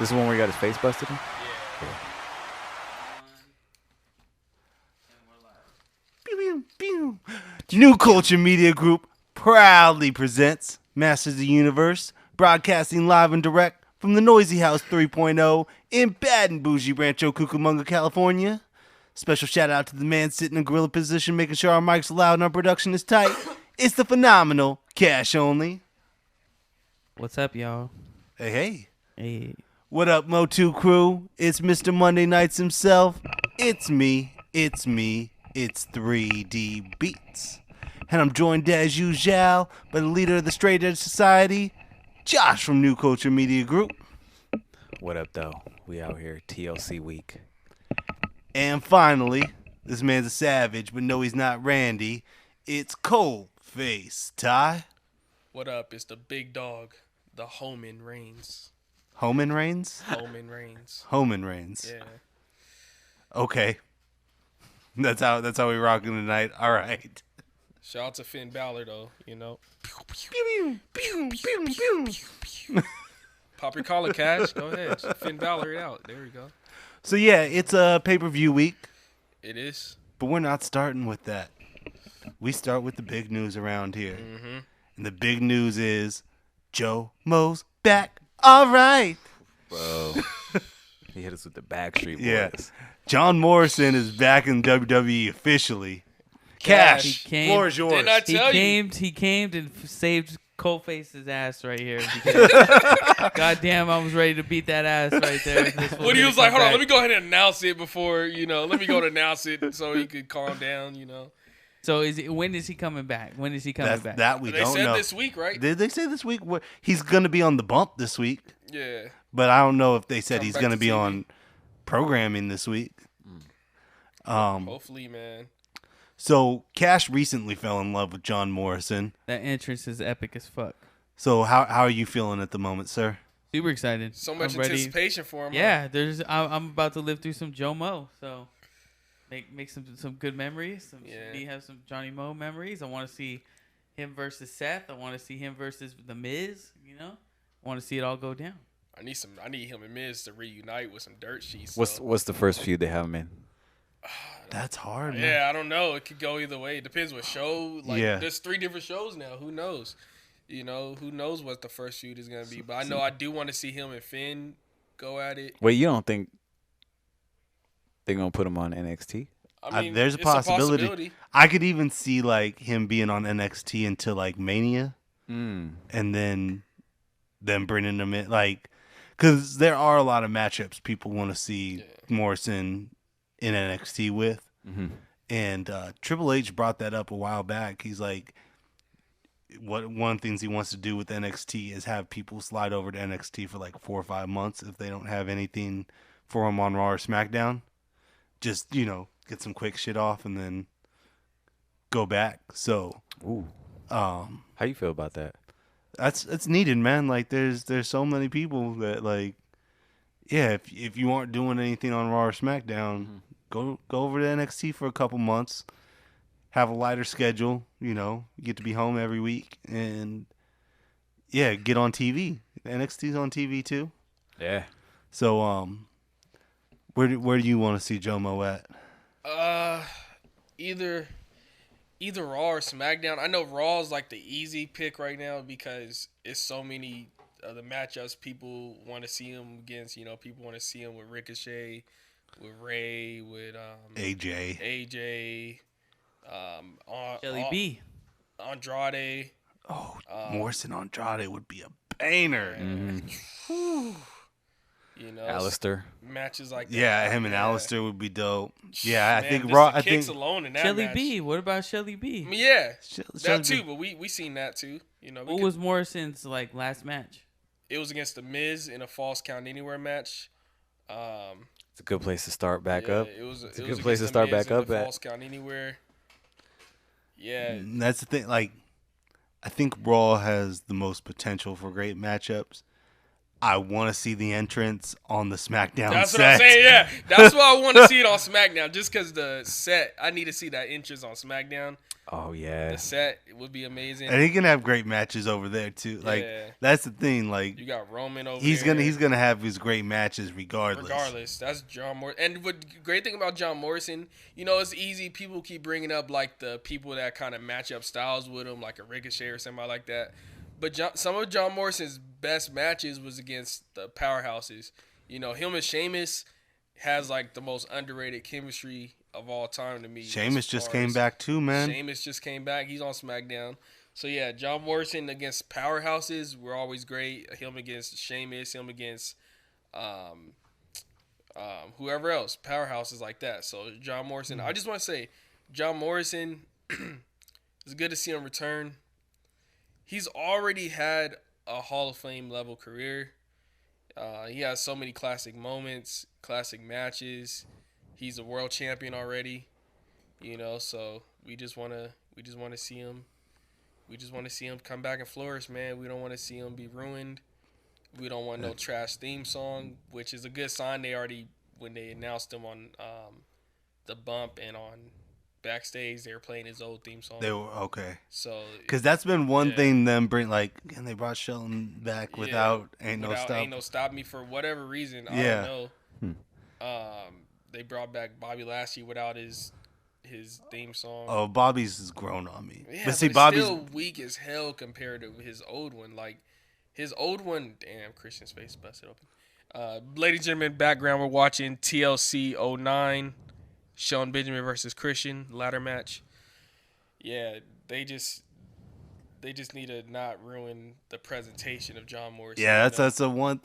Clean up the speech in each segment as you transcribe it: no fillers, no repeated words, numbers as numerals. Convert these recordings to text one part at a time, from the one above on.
This is the one where he got his face busted in? Yeah. Pew, pew, pew. New Culture Media Group proudly presents Masters of the Universe, broadcasting live and direct from the Noisy House 3.0 in Baton Bougie, Rancho Cucamonga, California. Special shout out to the man sitting in gorilla position, making sure our mics are loud and our production is tight. It's the phenomenal Cash Only. What's up, y'all? Hey. Hey. What up, Motu Crew? It's Mr. Monday Nights himself. It's me. It's 3D Beats. And I'm joined as usual by the leader of the Straight Edge Society, Josh from New Culture Media Group. What up, though? We out here, TLC week. And finally, this man's a savage, but no, he's not Randy. It's Cold Face Ty. What up? It's the big dog, the Homan Reigns. Homan Reigns? Homan Reigns. Homan Reigns. Yeah. Okay. That's how we rocking tonight. All right. Shout out to Finn Balor, though, you know. Pop your collar, Cash. Go ahead. Finn Balor it out. There we go. So, yeah, it's a pay-per-view week. It is. But we're not starting with that. We start with the big news around here. Mm-hmm. And the big news is Joe Mo's back. All right. Bro. He hit us with the Backstreet Boys. Yeah. John Morrison is back in WWE officially. Cash, He floor is yours. Didn't I tell you? He came and saved Coldface's ass right here. Because, goddamn, I was ready to beat that ass right there. When he was like, hold on, let me go ahead and announce it before, let me go to announce it so he could calm down, So when is he coming back? When is he coming back? That we They don't said know. this week, right? Did they say this week? He's going to be on the bump this week. Yeah. But I don't know if they said Come he's back going to to be TV. on programming this week. Hopefully, man. So Cash recently fell in love with John Morrison. That entrance is epic as fuck. So how are you feeling at the moment, sir? Super excited. So much I'm ready. anticipation for him. Yeah, I'm about to live through some Joe Mo. So make some good memories. Me have some Johnny Mo memories. I want to see him versus Seth. I want to see him versus The Miz. I want to see it all go down. I need him and Miz to reunite with some dirt sheets. What's the first feud they have him in? That's hard, man. Yeah, I don't know. It could go either way. It depends what show. Yeah. There's 3 different shows now. Who knows? Who knows what the first feud is going to be. But I know I do want to see him and Finn go at it. Wait, you don't think they're going to put him on NXT? I mean, there's a it's possibility. I could even see him being on NXT until Mania, and then bringing him in because there are a lot of matchups people want to see Morrison in NXT with, and Triple H brought that up a while back. He's like, one of the things he wants to do with NXT is have people slide over to NXT for 4 or 5 months if they don't have anything for him on Raw or SmackDown. Just get some quick shit off and then go back. So, how you feel about that? That's needed, man. There's so many people that if you aren't doing anything on Raw or SmackDown, go over to NXT for a couple months, have a lighter schedule. You get to be home every week, and get on TV. NXT's on TV too. Yeah. So where do you want to see Joe Mo at? Either Raw or SmackDown. I know Raw is the easy pick right now because it's so many of the matchups people want to see him against. People want to see him with Ricochet, with Ray, with AJ, Shelly B. Andrade. Oh, Morrison Andrade would be a banger. Alistair. Matches like that. Yeah, him and Alistair would be dope. Yeah, Man, I think just Raw. the I think kicks alone in that Shelly match. B. What about Shelly B? I mean, yeah, Shelly that too. B. But we seen that too. What was Morrison's last match? It was against the Miz in a False Count Anywhere match. It's a good place to start back up. It's a good place to start back up at. False Count Anywhere. Yeah, That's the thing. I think Raw has the most potential for great matchups. I want to see the entrance on the SmackDown That's set. what I'm saying. Yeah, that's why I want to see it on SmackDown. Just because the set, I need to see that entrance on SmackDown. Oh yeah. The set would be amazing. And he can have great matches over there too. Like that's the thing. Like you got Roman over he's there. he's gonna have his great matches regardless. That's John Morrison. And what great thing about John Morrison, it's easy. People keep bringing up like the people that kind of match up styles with him, like a Ricochet or somebody like that. But some of John Morrison's best matches was against the powerhouses. Him and Sheamus has like the most underrated chemistry of all time to me. Sheamus just came back too, man. Sheamus just came back. He's on SmackDown. So yeah, John Morrison against powerhouses were always great. Him against Sheamus, him against whoever else, powerhouses like that. So John Morrison, I just want to say, John Morrison, it's good to see him return. He's already had a Hall of Fame level career. He has so many classic moments, classic matches. He's a world champion already, So we just want to see him. We just want to see him come back and flourish, man. We don't want to see him be ruined. We don't want no trash theme song, which is a good sign. They already, when they announced him on the bump and on backstage, they were playing his old theme song. They were okay. So because that's been one thing them bring and they brought Shelton back without Ain't No Stop Me for whatever reason. I don't know. They brought back Bobby Lashley without his theme song. Oh, Bobby's has grown on me. Yeah, but see, it's Bobby's still weak as hell compared to his old one. Like his old one, damn, Christian's face busted open. Ladies and gentlemen, background, we're watching TLC 09. Shelton Benjamin versus Christian ladder match. Yeah, they just need to not ruin the presentation of John Morrison. Yeah, that's a one.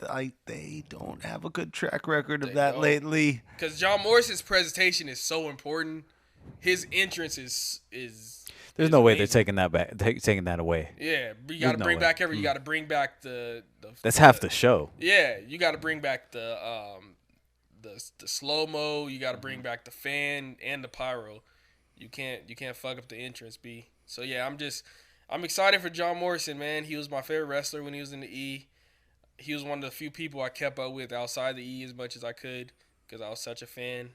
They don't have a good track record of that lately. Because John Morrison's presentation is so important. His entrance is. There's no way they're taking that back, taking that away. Yeah, you got to bring back You got to bring back the. That's half the show. Yeah, you got to bring back the slow mo. You got to bring back the fan and the pyro. You can't fuck up the entrance, B. So yeah, I'm excited for John Morrison, man. He was my favorite wrestler when he was in the E. He was one of the few people I kept up with outside the E as much as I could because I was such a fan.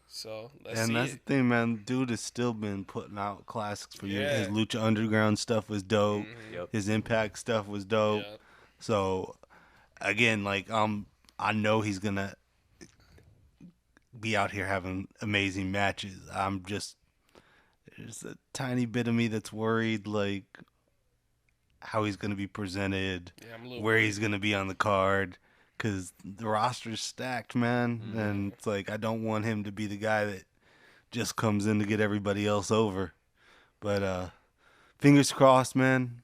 So let's see. And that's the thing, man. Dude has still been putting out classics for years. His Lucha Underground stuff was dope. Mm-hmm. Yep. His Impact stuff was dope. Yep. So again, I know he's gonna be out here having amazing matches. There's a tiny bit of me that's worried, how he's gonna be presented, where he's gonna be on the card. Because the roster's stacked, man. Mm-hmm. And it's I don't want him to be the guy that just comes in to get everybody else over. But fingers crossed, man.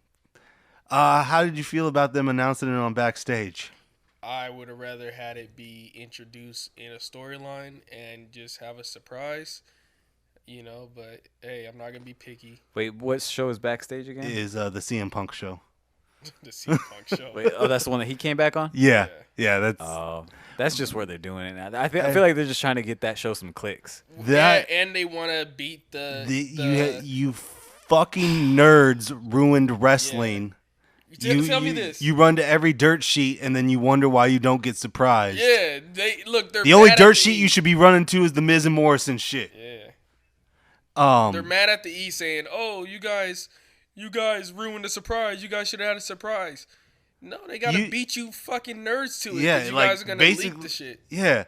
How did you feel about them announcing it on Backstage? I would have rather had it be introduced in a storyline and just have a surprise. But hey, I'm not going to be picky. Wait, what show is Backstage again? It is the CM Punk show. The CM Punk show. Wait, that's the one that he came back on? Yeah, that's just where they're doing it now. I feel like they're just trying to get that show some clicks. And they want to beat you fucking nerds ruined wrestling. Yeah. Tell me this. You run to every dirt sheet and then you wonder why you don't get surprised. Yeah, they're the only dirt sheet you should be running to is the Miz and Morrison shit. Yeah. They're mad at the E saying, "Oh, you guys ruined the surprise. You guys should have had a surprise." No, they gotta beat you fucking nerds to it. Yeah, you guys are gonna leak the shit. Yeah,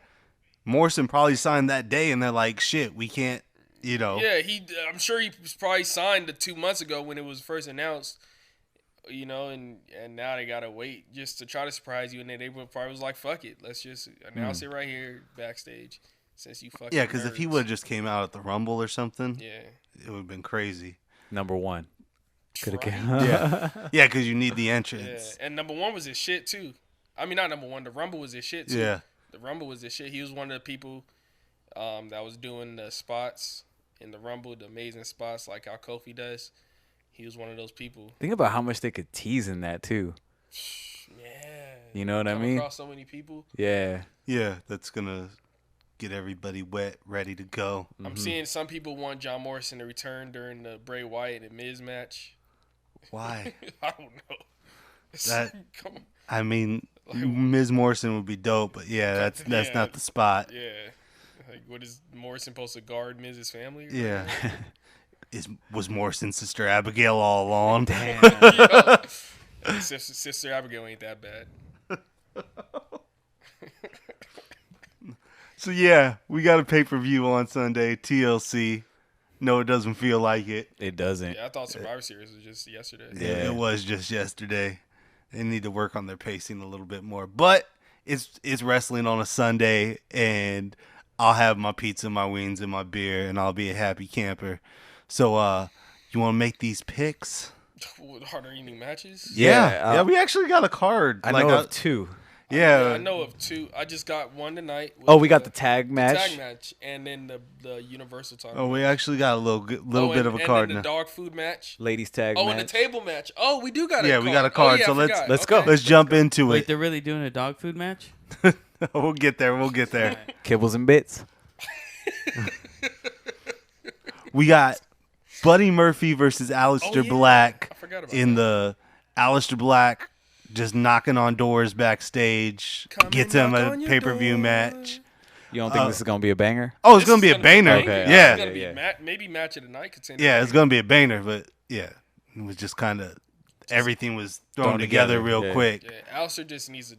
Morrison probably signed that day, and they're like, "Shit, we can't." Yeah, I'm sure he probably signed 2 months ago when it was first announced. And now they gotta wait just to try to surprise you, and then they probably was like, "Fuck it, let's just announce it right here backstage." Since you fucking because if he would have just came out at the Rumble or something, it would have been crazy. Number one. Could have came. Yeah, because you need the entrance. Yeah. And number one was his shit too. I mean, not number one. The Rumble was his shit too. Yeah. The Rumble was his shit. He was one of the people that was doing the spots in the Rumble, the amazing spots like how Kofi does. He was one of those people. Think about how much they could tease in that too. Yeah. You know what I mean? Across so many people. Yeah. Yeah, that's gonna get everybody wet, ready to go. I'm seeing some people want John Morrison to return during the Bray Wyatt and Miz match. Why? I don't know. That Come on. I mean, Ms. Morrison would be dope, but yeah, that's not the spot. Yeah. Like, what is Morrison supposed to guard Miz's family? Yeah. Was Morrison's sister Abigail all along? Yo, Sister Abigail ain't that bad. So yeah, we got a pay-per-view on Sunday, TLC. No, it doesn't feel like it. It doesn't. Yeah, I thought Survivor Series was just yesterday. Yeah, it was just yesterday. They need to work on their pacing a little bit more. But it's wrestling on a Sunday, and I'll have my pizza, my wings, and my beer, and I'll be a happy camper. So, you want to make these picks? Harder eating matches? Yeah, we actually got a card. I know of two. Yeah. I know of two. I just got one tonight. Oh, we got the tag match. The tag match, and then the Universal title. Oh, we actually got a little bit of a card and now. the dog food match. Ladies tag match. Oh, and the table match. Oh, we do got a card. We got a card. Oh, yeah, so let's go. Let's jump into Wait, it. they're really doing a dog food match? We'll get there. Kibbles and bits. We got Buddy Murphy versus Aleister Black I forgot about in the Aleister Black just knocking on doors backstage. Gets him a pay-per-view match. You don't think this is gonna be a banger? Oh, it's gonna be a banger. Okay, Yeah. It's gonna be maybe match of the night contender. Yeah, it's gonna be a banger, but yeah, it was just kind of everything was thrown together real quick. Yeah, Alistair just needs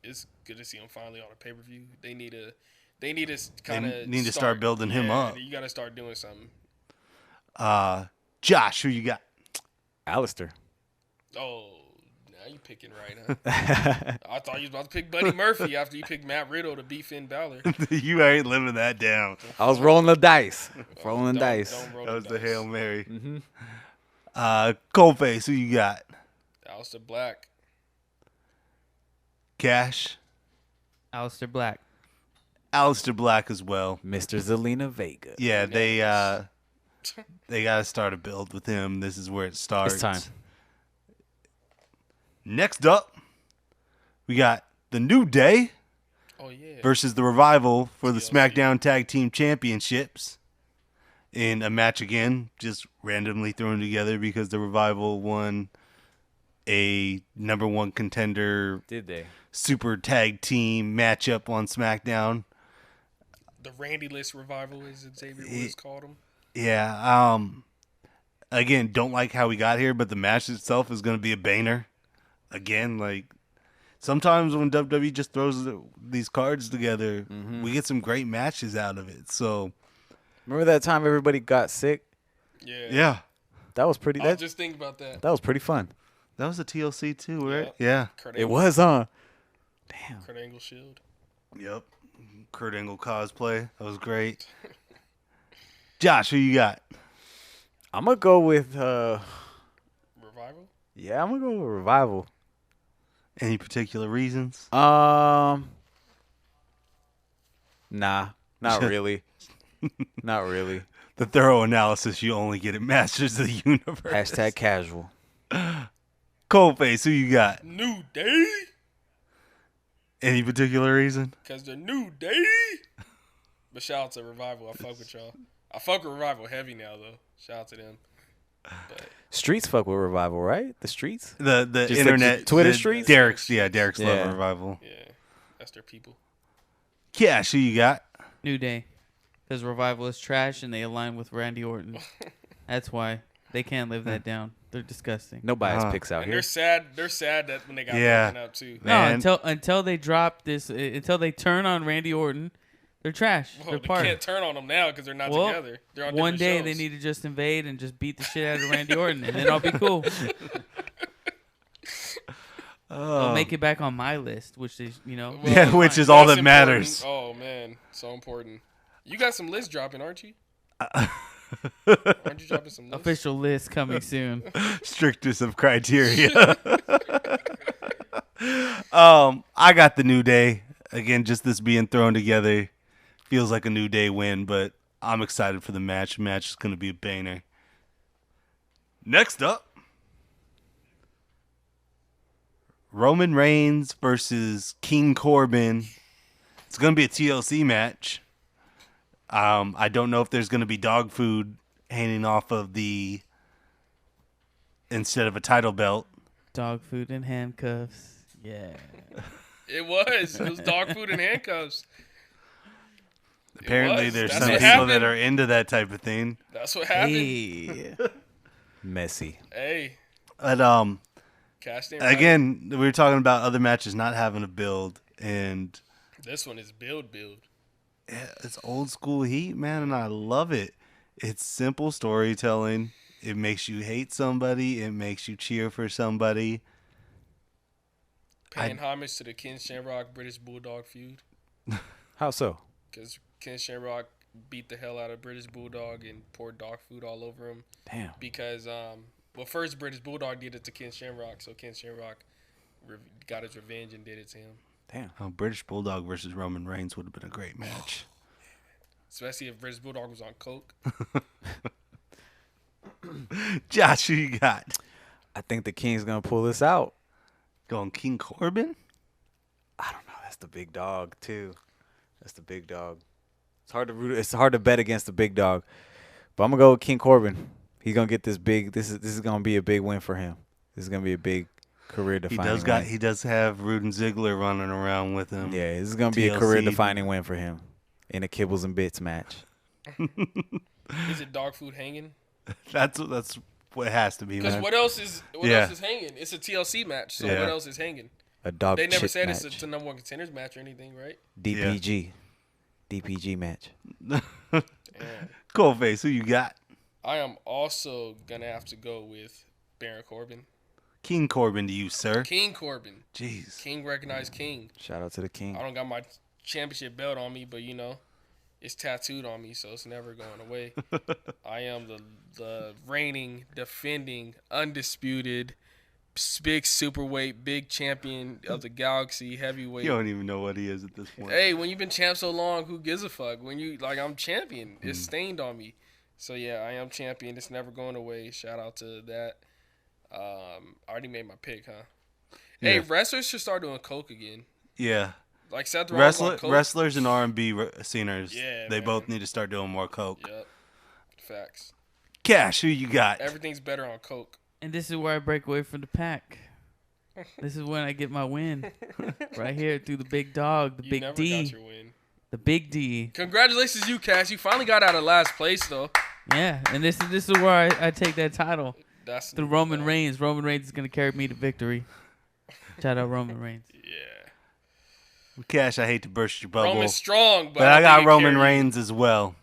it's good to see him finally on a pay per view. They need to kind of start building him up. You got to start doing something. Josh, who you got? Alistair. Oh, now you picking right, huh? I thought you was about to pick Buddy Murphy after you picked Matt Riddle to beat Finn Balor. You ain't living that down. I was rolling the dice. Don't roll That was the dice. Hail Mary. Coldface, who you got? Aleister Black. Cash. Aleister Black. Aleister Black as well. Mr. Zelina Vega. Yeah, they got to start a build with him. This is where it starts. It's time. Next up, we got the New Day versus the Revival for the SmackDown Tag Team Championships in a match again, just randomly thrown together because the Revival won a number one contender. Did they? Super tag team matchup on SmackDown. The Randy-less Revival, as Xavier Woods called him. Yeah. Again, don't like how we got here, but the match itself is going to be a banger. Again, like sometimes when WWE just throws these cards together, we get some great matches out of it. So remember that time everybody got sick? Yeah. That was pretty. I was just thinking about that. That was pretty fun. That was a TLC too, right? Yeah. It was, huh? Damn. Kurt Angle Shield. Yep. Kurt Angle cosplay. That was great. Josh, who you got? I'm gonna go with Revival. Yeah, I'm gonna go with Revival. Any particular reasons? Nah, not really. Not really. The thorough analysis you only get at Masters of the Universe. Hashtag casual. Coldface, who you got? New Day. Any particular reason? Because the New Day. But shout out to Revival. I fuck with y'all. I fuck with Revival heavy now, though. Shout out to them. But Streets fuck with Revival, right? The streets? The Just internet. like Twitter streets? Derek's love Revival. yeah, that's their people. Cash, who you got? New Day. Because Revival is trash and they align with Randy Orton. That's why. They can't live that down. They're disgusting. No bias picks out And here. they're sad that when they got broken up, too. Man. No, until they drop this, until they turn on Randy Orton, they're trash. Well, They're they part. can't turn on them now because they're not together. They're on one different day shows. they need to just invade and just beat the shit out of Randy Orton, and then I'll be cool. I'll make it back on my list, which is, Well, yeah, which is all that important. matters. Oh, man. So important. You got some lists dropping, aren't you? Aren't you dropping some lists? official list coming soon. Strictest of criteria. I got the New Day. Again, just this being thrown together feels like a New Day win, but I'm excited for the match. Match is going to be a banger. Next up, Roman Reigns versus King Corbin. It's going to be a TLC match. I don't know if there's going to be dog food hanging off of instead of a title belt. Dog food and handcuffs. Yeah. It was dog food and handcuffs. Apparently, there's That's some what people that happened. are into that type of thing. That's what happened. Hey. Messy. Hey, But cashed in. Right. again, we were talking about other matches not having a build, and This one is build. it's old school heat, man, and I love it. It's simple storytelling. It makes you hate somebody. It makes you cheer for somebody. Paying homage to the Ken Shamrock British Bulldog feud. How so? Because Ken Shamrock beat the hell out of British Bulldog and poured dog food all over him. Damn. Because, first British Bulldog did it to Ken Shamrock, so Ken Shamrock got his revenge and did it to him. Damn. Oh, British Bulldog versus Roman Reigns would have been a great match. Especially if British Bulldog was on coke. Josh, who you got? I think the King's gonna pull this out. Going King Corbin? I don't know. That's the big dog too. That's the big dog. It's hard to bet against the big dog, but I'm gonna go with King Corbin. He's gonna get this big. This is gonna be a big win for him. This is gonna be a big career defining. He does have Rude and Ziggler running around with him. Yeah, this is gonna be a TLC. career defining win for him in a Kibbles and Bits match. Is it dog food hanging? That's what it has to be, Because man. what else is hanging? It's a TLC match, so Yeah. what else is hanging? A dog. They never chip said match. it's a number one contenders match or anything, right? DPG match. Damn. Coldface, who you got? I am also gonna have to go with Baron Corbin. King Corbin to you, sir. King Corbin. Jeez. King recognized King. Shout out to the King. I don't got my championship belt on me, but it's tattooed on me, so it's never going away. I am the reigning, defending, undisputed, big superweight, big champion of the galaxy, heavyweight. You don't even know what he is at this point. Hey, when you've been champ so long, who gives a fuck? When I'm champion. It's stained on me. So yeah, I am champion. It's never going away. Shout out to that. I already made my pick, huh? Yeah. Hey, wrestlers should start doing coke again. Yeah. Like Seth Rollins on coke. Wrestlers and R&B singers, Yeah, they man. both need to start doing more coke. Yep. Facts. Cash, who you got? Everything's better on coke. And this is where I break away from the pack. This is when I get my win. Right here through the big dog, the You big never D. got your win. The big D. Congratulations, you, Cash. You finally got out of last place, though. Yeah, and this is where I take that title. That's Through Roman Reigns. Roman Reigns is going to carry me to victory. Shout out Roman Reigns. Yeah. Cash, I hate to burst your bubble, Roman's strong, but I don't got think he Roman carried Reigns as well.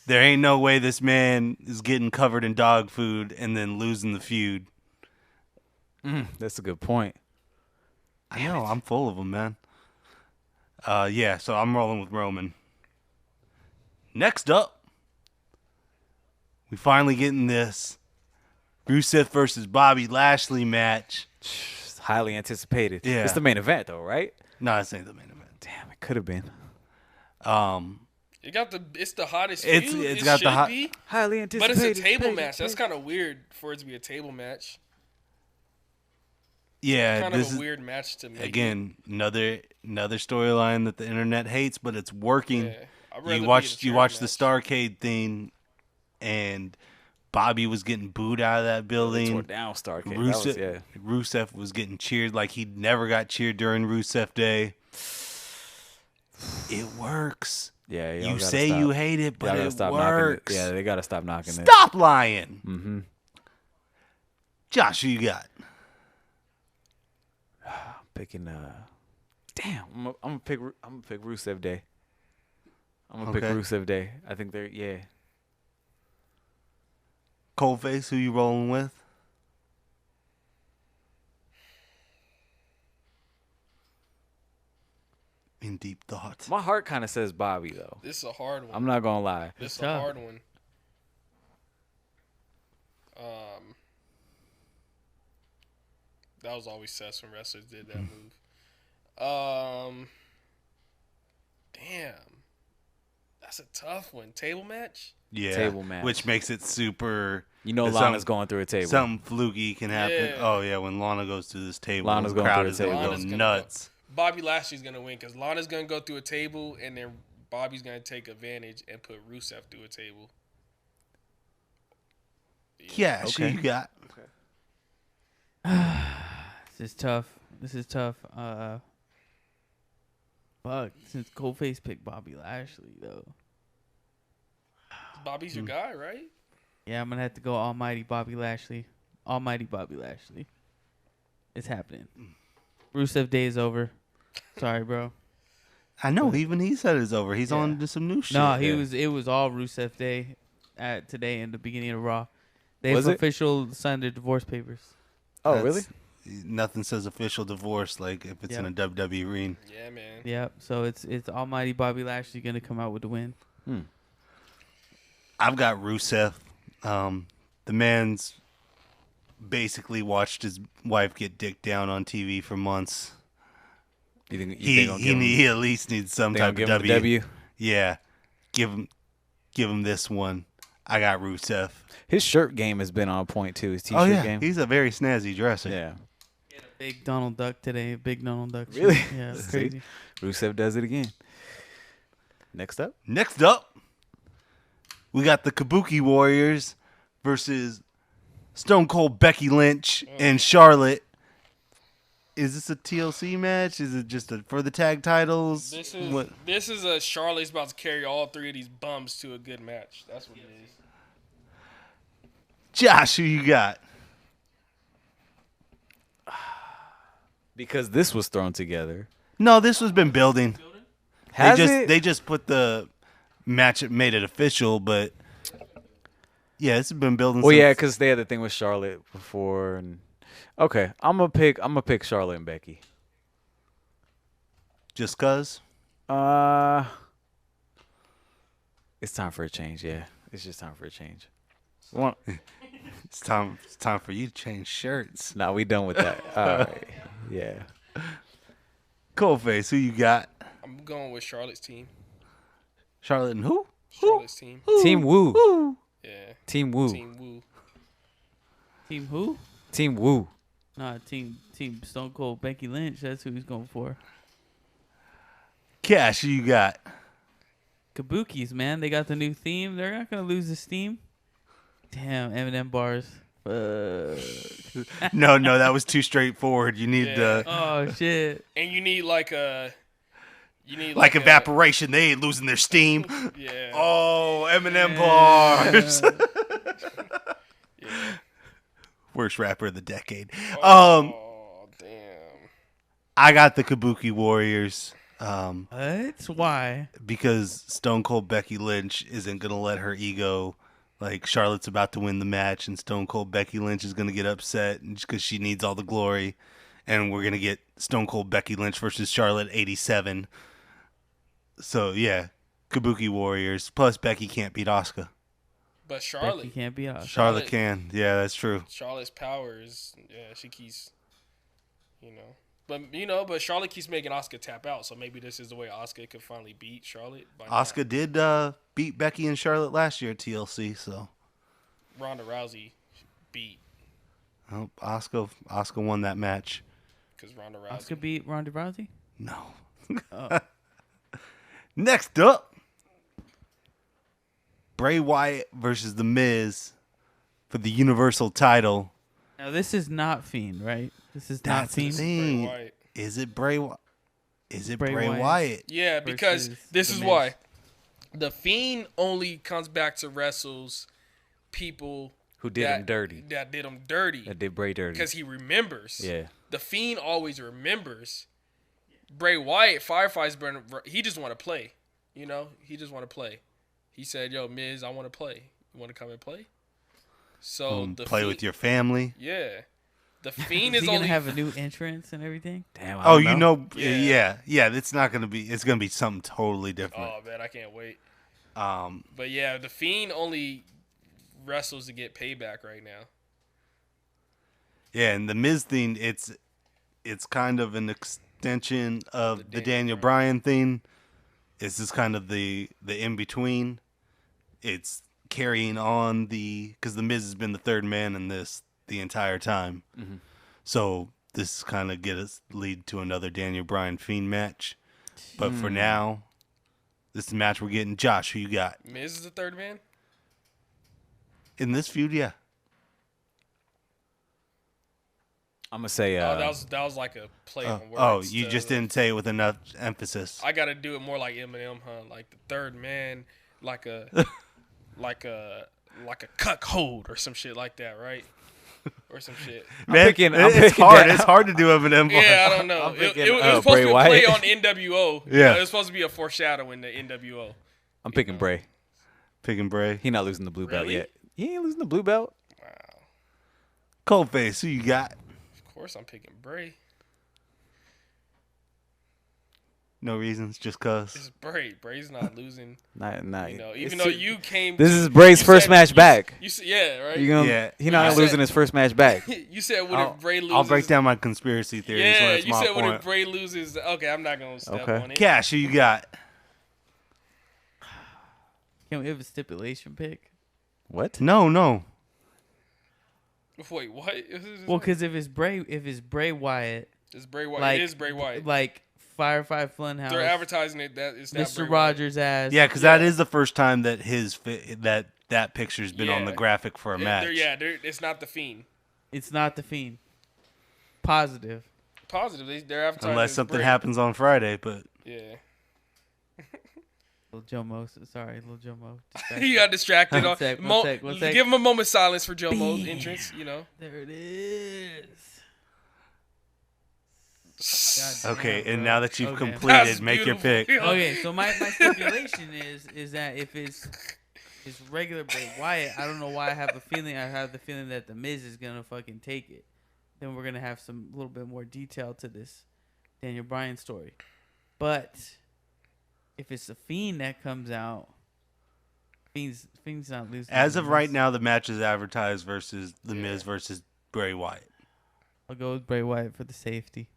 There ain't no way this man is getting covered in dog food and then losing the feud. That's a good point. I know, I'm full of them, man. Yeah, so I'm rolling with Roman. Next up, we finally getting this Rusev versus Bobby Lashley match. It's highly anticipated. Yeah. It's the main event though, right? No, this ain't the main event. Damn, it could have been. It's the hottest It's- feud. it's It got the should hot- be. Highly But anticipated. it's a table match. That's kind of weird for it to be a table match. Yeah, Kind this of a is weird match to make. again another storyline that the internet hates, but it's working. Yeah. I'd rather You be watched in a the match. Starcade thing, and Bobby was getting booed out of that Tore building. down Starcade. Rusev was getting cheered like he never got cheered during Rusev Day. It works. Yeah, You say you hate it, but it works. Yeah, they gotta stop knocking it. Stop lying. Mm-hmm. Josh, who you got? Picking damn, I'm gonna pick Rusev Day. I'm gonna pick Okay. Rusev Day. I think they're Coldface, who you rolling with? In deep thought. My heart kind of says Bobby though. This is a hard one. I'm not gonna lie. This is a tough. hard one. That was always Seth when wrestlers did that move. Damn. That's a tough one. Table match? Yeah. Table match. Which makes it super. You know There's Lana's some- going through a table. Something fluky can happen. Yeah. Oh, yeah, when Lana goes to this table, Lana's the going crowd through a is going to table. go Lana's gonna nuts. Bobby Lashley's going to win because Lana's going to go through a table and then Bobby's going to take advantage and put Rusev through a table. Yeah, Okay. who you got? This is tough. Fuck, since Coldface picked Bobby Lashley, though. Bobby's your guy, right? Yeah, I'm going to have to go Almighty Bobby Lashley. Almighty Bobby Lashley. It's happening. Rusev Day is over. Sorry, bro. I know. Even he said it's over. He's on to some new shit. No, it was all Rusev Day today in the beginning of Raw. They've official signed their divorce papers. Oh, really? Nothing says official divorce like if it's in a WWE ring. Yeah, man. Yep. So it's Almighty Bobby Lashley gonna come out with the win. I've got Rusev. The man's basically watched his wife get dicked down on TV for months. You think he at least needs some type of W. Yeah, give him this one. I got Rusev. His shirt game has been on point too. His t-shirt game. He's a very snazzy dresser. Yeah. He had a big Donald Duck today. Big Donald Duck. Really? Shirt. Yeah, it's crazy. Rusev does it again. Next up, we got the Kabuki Warriors versus Stone Cold Becky Lynch and Charlotte. Is this a TLC match? Is it just for the tag titles? This is a Charlotte's about to carry all three of these bums to a good match. That's what it is. Josh, who you got? because this was thrown together. No, this has been building. Has it? They just put the match, made it official, but yeah, it's been building. Well, yeah, because they had the thing with Charlotte before, and okay, I'm gonna pick Charlotte and Becky. Just cause. It's time for a change. Yeah, it's just time for a change. It's time for you to change shirts. Nah, we done with that. All right. Yeah. Coldface, who you got? I'm going with Charlotte's team. Charlotte and who? Charlotte's team. Team Woo. Yeah. Team Woo. Team Woo. Team who? Team Woo. Nah, Team Stone Cold Becky Lynch. That's who he's going for. Cash, who you got? Kabukis, man. They got the new theme. They're not gonna lose this theme. Damn, Eminem bars. No, that was too straightforward. You need the Oh shit. And you need like evaporation. They ain't losing their steam. Yeah. Oh, Eminem bars. Yeah. Worst rapper of the decade. Oh, damn. I got the Kabuki Warriors. What? Why? Because Stone Cold Becky Lynch isn't gonna let her ego. Like, Charlotte's about to win the match, and Stone Cold Becky Lynch is going to get upset because she needs all the glory. And we're going to get Stone Cold Becky Lynch versus Charlotte 87. So, yeah, Kabuki Warriors. Plus, Becky can't beat Asuka. But Charlotte. Becky can't beat Asuka. Charlotte can. Yeah, that's true. Charlotte's power is, she keeps, But Charlotte keeps making Asuka tap out, so maybe this is the way Asuka could finally beat Charlotte. Asuka did beat Becky and Charlotte last year at TLC, so. Ronda Rousey beat. Oh, Asuka won that match. Because Ronda Rousey. Asuka beat Ronda Rousey? No. Oh. Next up, Bray Wyatt versus The Miz for the Universal title. Now, this is not Fiend, right? This is not Fiend. Bray Wyatt. Is it Bray Bray Wyatt? Yeah, because this is why. The Fiend only comes back to wrestles people who did him dirty. That did him dirty. That did Bray dirty. Because he remembers. Yeah. The Fiend always remembers. Bray Wyatt, Firefly's burning. He just want to play. He just want to play. He said, "Yo, Miz, I want to play. You want to come and play?" So play with your family. Yeah. The Fiend is is he only gonna have a new entrance and everything. Damn. Yeah. It's not gonna be. It's gonna be something totally different. Oh man, I can't wait. But yeah, the Fiend only wrestles to get payback right now. Yeah, and the Miz thing, it's kind of an extension of the Daniel Bryan thing. It's just kind of the in between. It's carrying on because the Miz has been the third man in this the entire time. Mm-hmm. So this kind of lead to another Daniel Bryan Fiend match. But for now, this is the match we're getting. Josh, who you got? Miz is the third man? In this feud, yeah. I'm gonna say. that was like a play on words. Oh, you just didn't say it with enough emphasis. I gotta do it more like Eminem, huh? Like the third man, like a cuckold or some shit like that, right? Or some shit. Man, it's hard. It's hard to do Eminem. Yeah, I don't know. I'm It picking, was supposed to Bray be a Wyatt. play on NWO. Yeah. It was supposed to be a foreshadowing to NWO. I'm picking Bray. Picking Bray. He not losing the blue belt Really? yet. He ain't losing the blue belt. Wow. Coldface, who you got? Of course, I'm picking Bray. No reasons, just cause. It's Bray. Bray's not losing. Not. You know, It's even though too- you came. This is Bray's you first said- match you- back. You said, yeah, right. You gonna, Yeah. He not You said- losing his first match back. You said what if Bray loses? I'll break down my conspiracy theories. when Yeah, it's you my said what point. if Bray loses? Okay, I'm not gonna step Okay. on it. Cash, who you got? Can we have a stipulation pick? What? No. Wait, what? Well, because if it's Bray Wyatt, It's Bray Wyatt. like It is Bray Wyatt. like Firefly Funhouse, They're advertising it that it's not Mr. Bray Wyatt. Rogers ass. Yeah, because that is the first time that that picture's been on Yeah. the graphic for a match. It's not the Fiend. It's not the Fiend. Positive. Positive, they're advertising. Unless it's something Bray. happens on Friday, but Yeah, Little Joe Mo. Sorry, Little Joe Mo. he got distracted. One sec, one sec. Give him a moment of silence for Joe Mo's Bam. entrance. You know. There it is. okay. bro. And now that you've Okay. completed, That's make your beautiful. pick. Okay, so my stipulation is that if it's regular Bray Wyatt, I don't know why I have the feeling that the Miz is gonna fucking take it. Then we're gonna have some little bit more detail to this Daniel Bryan story. But if it's the Fiend that comes out, Fiend's not losing. As to of the right Miz. now, the match is advertised versus The Miz versus Bray Wyatt. I'll go with Bray Wyatt for the safety.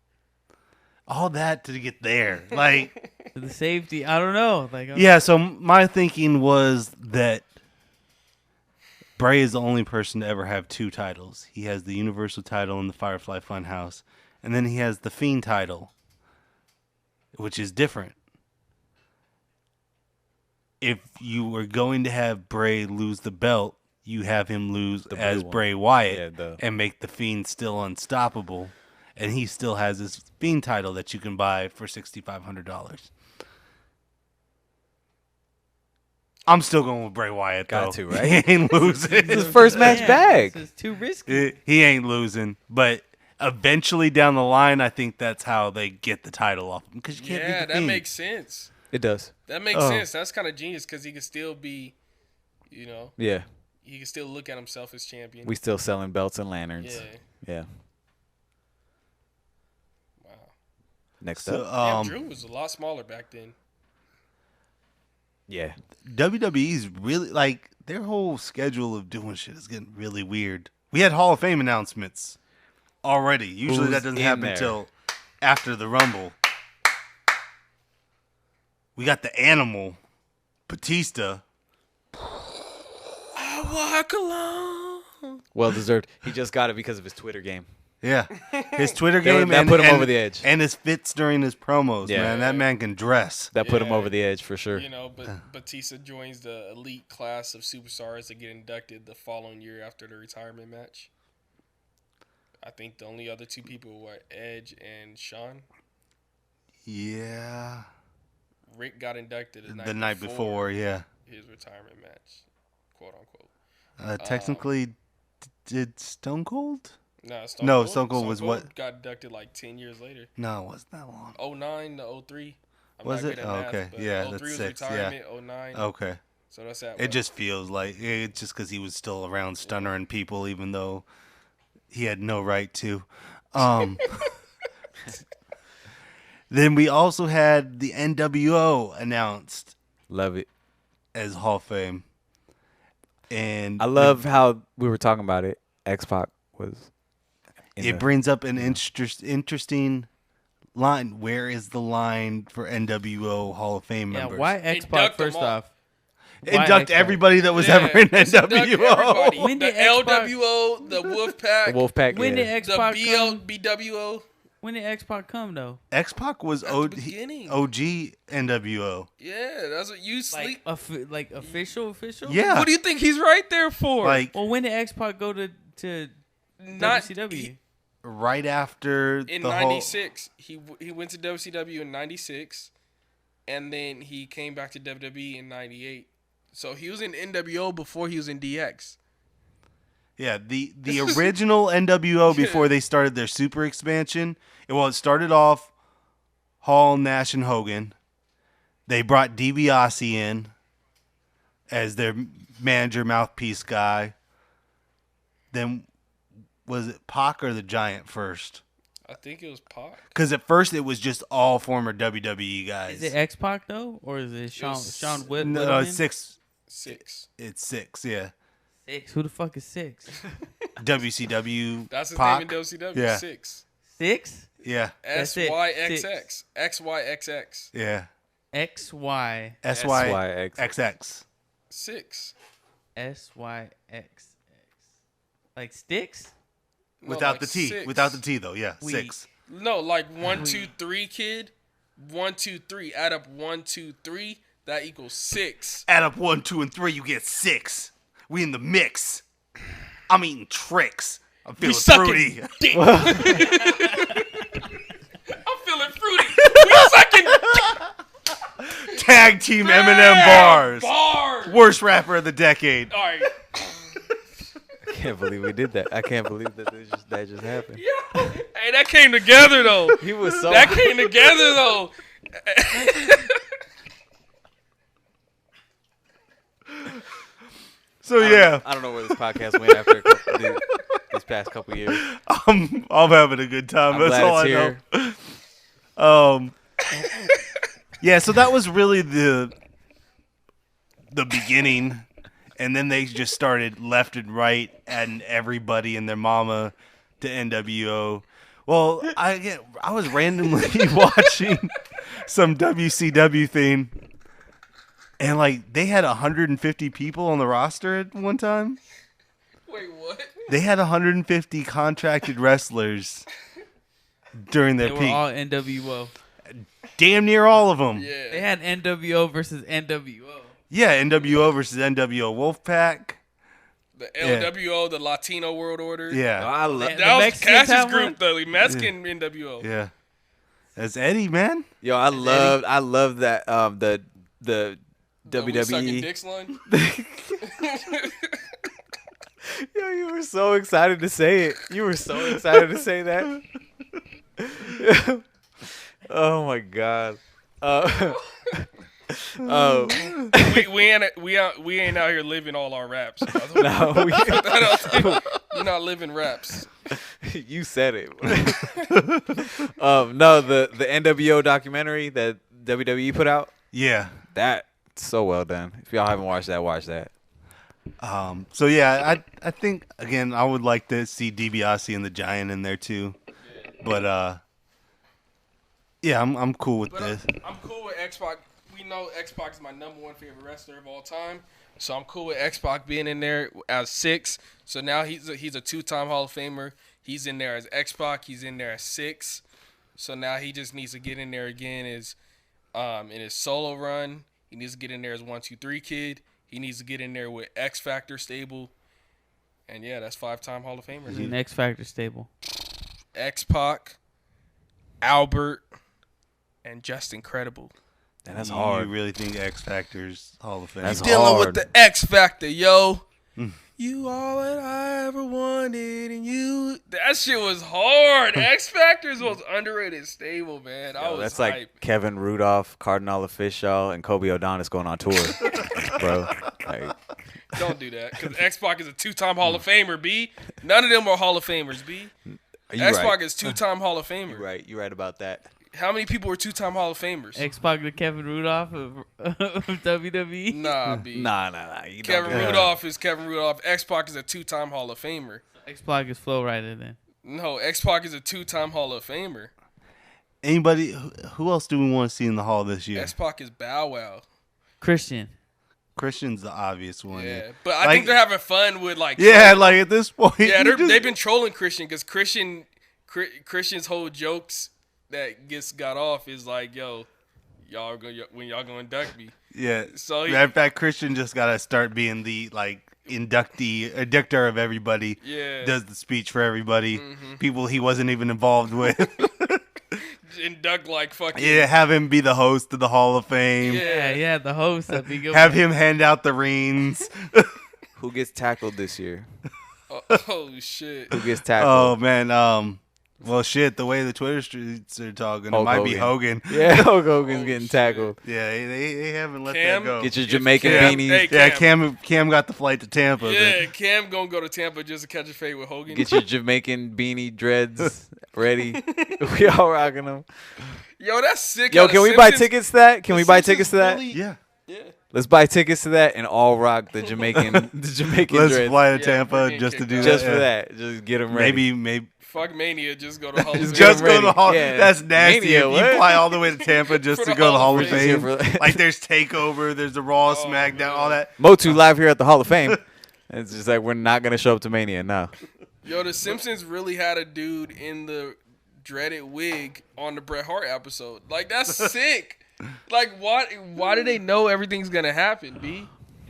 All that to get there. Like, For the safety, I don't know. yeah, so my thinking was that Bray is the only person to ever have two titles. He has the Universal title in the Firefly Funhouse, and then he has the Fiend title, which is different. If you were going to have Bray lose the belt, you have him lose The blue as one. Bray Wyatt Yeah, and make the Fiend still unstoppable. And he still has his Fiend title that you can buy for $6,500. I'm still going with Bray Wyatt, though. Got to, right? He ain't losing. His first match back. This is too risky. He ain't losing. But eventually down the line, I think that's how they get the title off him. Because you can't Yeah, beat the that Fiend. makes sense. It does. That makes sense. That's kind of genius because he can still be, you know, Yeah. he can still look at himself as champion. We still selling belts and lanterns. Yeah. Yeah. Wow. Next So, up. Damn, Drew was a lot smaller back then. Yeah. WWE's really, like, their whole schedule of doing shit is getting really weird. We had Hall of Fame announcements already. Usually Who's that doesn't in happen there? until after the Rumble. We got the Animal, Batista. I walk alone. Well deserved. He just got it because of his Twitter game. Yeah, his Twitter That game put him over the edge. and his fits during his promos. Yeah. Man, that man can dress. That put him Yeah. over the edge for sure. You know, but Batista joins the elite class of superstars that get inducted the following year after the retirement match. I think the only other two people were Edge and Shawn. Yeah, Rick got inducted the night before. Yeah, his retirement match, quote unquote. technically, did Stone Cold? No, Stone Cold was what? Got inducted like 10 years later. No, it wasn't that long. 09 to 03. I'm Was not it? good at Oh, math, okay. but Yeah, 03 that's was 6, yeah. retirement, 09. Okay. So that's that. It just feels like it's just because he was still around stunnering people, even though he had no right to. Then we also had the NWO announced Love it. as Hall of Fame, and I love how we were talking about it. X-Pac was. it brings up an interesting line. Where is the line for NWO Hall of Fame Yeah, members? why X-Pac Induct them first all. off? Why Induct X-Pac? everybody that was Yeah, ever in just induct NWO. everybody. When The did X-Pac LWO, the Wolfpack, The Wolfpack. When did yeah. the X-Pac come? BWO. When did X-Pac come though? X-Pac was At the beginning. OG NWO. Yeah, that's what you sleep. Like official? Yeah. What do you think he's right there for? Like, Well, when did X-Pac go to Not WCW? right after In the '96, he went to WCW in '96, and then he came back to WWE in '98. So he was in NWO before he was in DX. Yeah, the original NWO before they started their super expansion. It started off Hall, Nash, and Hogan. They brought DiBiase in as their manager, mouthpiece guy. Then was it Pac or the Giant first? I think it was Pac. Because at first it was just all former WWE guys. Is it X-Pac though, or is it Sean Whitman? No, it's six. Six. It's six. Yeah. 6. Who the fuck is 6? WCW. That's his Pac. name in WCW. Yeah. 6. 6? Yeah. That's it. SYXX. XYXX. Yeah. XY. SYXX. 6. SYXX. Like sticks? No, Without like the T. 6. Without the T though. Yeah. Weak. 6. No, like 1, 2, 3, kid. 1, 2, 3. Add up 1, 2, 3. That equals 6. Add up 1, 2, and 3. You get 6. We in the mix. I'm eating tricks. I'm feeling fruity. Dick. I'm feeling fruity. We sucking Tag team Eminem bars. bars. Worst rapper of the decade. All right. I can't believe we did that. I can't believe that that just happened. Yeah. Hey, that came together though. He was so. That came together though. So yeah, I don't know where this podcast went after this past couple years. I'm having a good time. I'm That's glad all it's I here. know. Yeah. So that was really the beginning, and then they just started left and right adding everybody and their mama to NWO. Well, I was randomly watching some WCW thing. And, like, they had 150 people on the roster at one time. Wait, what? They had 150 contracted wrestlers during their They were peak. all NWO. Damn near all of them. Yeah. They had NWO versus NWO. Yeah, NWO versus NWO Wolfpack. The LWO, the Latino World Order. Yeah. I love. The That was Mexicans Cass's have group, one? though. The Mexican NWO. Yeah. That's Eddie, man. Yo, I love that. The The we sucking WWE. dicks line. Yo, you were so excited to say it. You were so excited to say that. Oh my god. we ain't out here living all our raps. No, We're not living raps. you said it. No, the NWO documentary that WWE put out. Yeah. That so well done. If y'all haven't watched that, watch that. So, yeah, I think, again, I would like to see DiBiase and the Giant in there, too. But, yeah, I'm cool with this. I'm cool with X-Pac. We know X-Pac is my number 1 favorite wrestler of all time. So I'm cool with X-Pac being in there as 6. So now he's a 2-time Hall of Famer. He's in there as X-Pac. He's in there as 6. So now he just needs to get in there again in his solo run. He needs to get in there as 1, 2, 3 kid. He needs to get in there with X Factor stable. And yeah, that's 5-time Hall of Famers. An X Factor stable. X-Pac, Albert, and Just Incredible. And that's You hard. really think X Factor's Hall of Fame? That's Dealing hard. with the X Factor, yo. You all that I ever wanted, and you. That shit was hard. X Factor's was underrated stable, man. I Yo, was that's hype. like Kevin Rudolph, Cardinal Official, and Kobe O'Donis going on tour, bro. Like, Don't do that, because X-Pac is a 2-time Hall of Famer, B. None of them are Hall of Famers, B. you X-Pac right. is 2-time Hall of Famer. You right about that. How many people were 2-time Hall of Famers? X-Pac to Kevin Rudolph of WWE. Nah, B. Nah. You Kevin don't do that. Rudolph is Kevin Rudolph. X-Pac is a 2-time Hall of Famer. X-Pac is Flow Rider then. No, X-Pac is a 2-time Hall of Famer. Anybody? Who else do we want to see in the Hall this year? X-Pac is Bow Wow. Christian. Christian's the obvious one. Yeah, but I think they're having fun with like. Yeah, like at this point. Yeah, you just- they've been trolling Christian because Christian's whole jokes that got off is like, yo, when y'all gonna induct me. Yeah. So In fact, Christian just gotta start being the like inductor of everybody. Yeah. Does the speech for everybody. People he wasn't even involved with. Induct like fucking. Yeah, have him be the host of the Hall of Fame. Yeah, the host. That'd be good. Have him hand out the rings. Who gets tackled this year? Oh shit. Who gets tackled? Oh man, well shit, the way the Twitter streets are talking, Hulk it might be Hogan. Yeah, Hulk Hogan's Oh, getting shit. tackled. Yeah, they haven't let Cam? that go. Get your Jamaican Cam- beanies. hey, Yeah, Cam got the flight to Tampa. Yeah, Cam gonna go to Tampa just to catch a fade with Hogan. Get your Jamaican beanie dreads ready. We all rocking them. Yo, that's sick. Yo, how can the we buy Simpsons- tickets to that? Can the we buy Simpsons tickets to that? really- Yeah. Yeah. Let's buy tickets to that and all rock the Jamaican Let's dreads. fly to Yeah, Tampa we're getting just to kicked do out. that. Just for yeah. that. Just get them ready. Maybe Fuck Mania, just go to Hall of Just Fame. get just 'em go to ready. the Hall. Yeah. That's nasty. Mania, If you what? fly all the way to Tampa just For to the go to the Hall Hall of of Fame. Fame. Like there's Takeover, there's the Raw, Oh, SmackDown, man. all that. Motu live here at the Hall of Fame. It's just like we're not gonna show up to Mania now. Yo, the Simpsons really had a dude in the dreaded wig on the Bret Hart episode. Like, that's sick. Like, why do they know everything's gonna happen, B?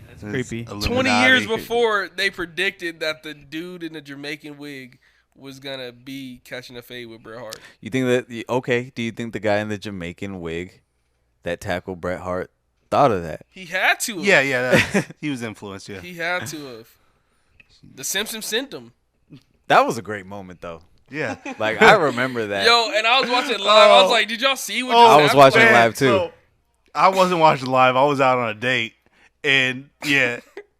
That's creepy. 20 years before they predicted that the dude in the Jamaican wig was gonna be catching a fade with Bret Hart. You think that okay? Do you think the guy in the Jamaican wig that tackled Bret Hart thought of that? He had to have. Yeah, he was influenced. Yeah, He had to have. The Simpsons sent him. That was a great moment though. yeah. Like I remember that. Yo, and I was watching live. I was like, did y'all see what just I was happened? watching Man, live too. so, I wasn't watching live. I was out on a date, and yeah,